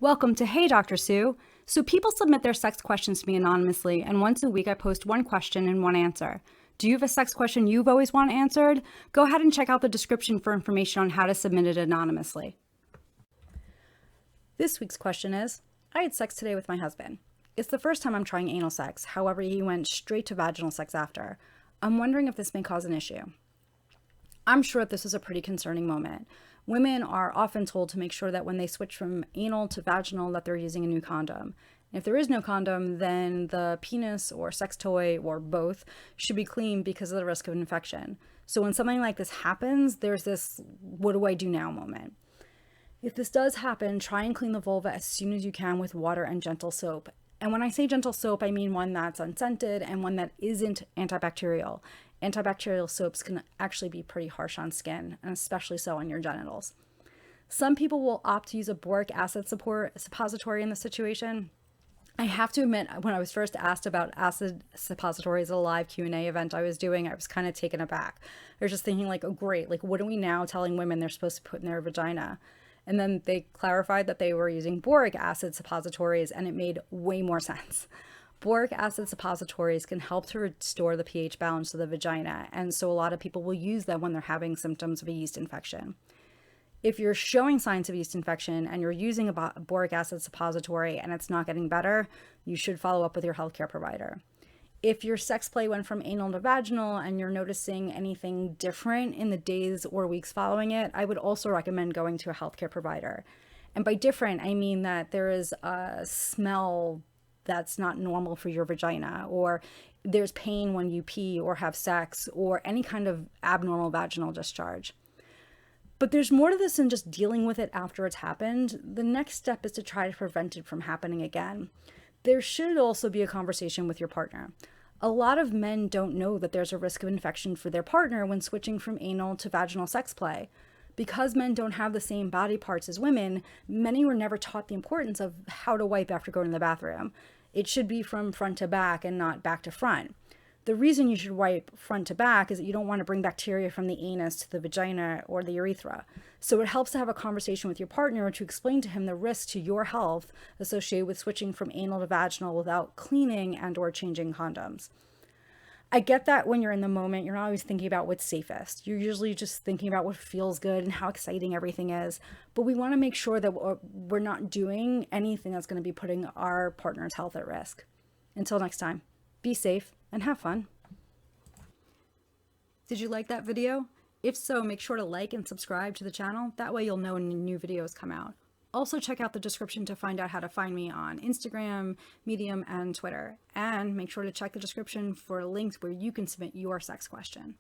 Welcome to Hey Dr. Sue. So people submit their sex questions to me anonymously, and once a week I post one question and one answer. Do you have a sex question you've always wanted answered? Go ahead and check out the description for information on how to submit it anonymously. This week's question is, I had sex today with my husband. It's the first time I'm trying anal sex, however he went straight to vaginal sex after. I'm wondering if this may cause an issue. I'm sure this is a pretty concerning moment. Women are often told to make sure that when they switch from anal to vaginal that they're using a new condom. If there is no condom, then the penis or sex toy or both should be clean because of the risk of infection. So when something like this happens, there's this what do I do now moment. If this does happen, try and clean the vulva as soon as you can with water and gentle soap. And when I say gentle soap, I mean one that's unscented and one that isn't antibacterial. Antibacterial soaps can actually be pretty harsh on skin, and especially so on your genitals. Some people will opt to use a boric acid suppository in this situation. I have to admit, when I was first asked about acid suppositories at a live Q&A event I was doing, I was kind of taken aback. I was just thinking like, oh great, like what are we now telling women they're supposed to put in their vagina? And then they clarified that they were using boric acid suppositories, and it made way more sense. Boric acid suppositories can help to restore the pH balance of the vagina, and so a lot of people will use them when they're having symptoms of a yeast infection. If you're showing signs of yeast infection and you're using a boric acid suppository and it's not getting better, you should follow up with your healthcare provider. If your sex play went from anal to vaginal and you're noticing anything different in the days or weeks following it, I would also recommend going to a healthcare provider. And by different, I mean that there is a smell that's not normal for your vagina, or there's pain when you pee or have sex, or any kind of abnormal vaginal discharge. But there's more to this than just dealing with it after it's happened. The next step is to try to prevent it from happening again. There should also be a conversation with your partner. A lot of men don't know that there's a risk of infection for their partner when switching from anal to vaginal sex play. Because men don't have the same body parts as women, many were never taught the importance of how to wipe after going to the bathroom. It should be from front to back and not back to front. The reason you should wipe front to back is that you don't want to bring bacteria from the anus to the vagina or the urethra. So it helps to have a conversation with your partner to explain to him the risk to your health associated with switching from anal to vaginal without cleaning and or changing condoms. I get that when you're in the moment, you're not always thinking about what's safest. You're usually just thinking about what feels good and how exciting everything is. But we want to make sure that we're not doing anything that's going to be putting our partner's health at risk. Until next time, be safe and have fun. Did you like that video? If so, make sure to like and subscribe to the channel. That way you'll know when new videos come out. Also check out the description to find out how to find me on Instagram, Medium, and Twitter. And make sure to check the description for links where you can submit your sex question.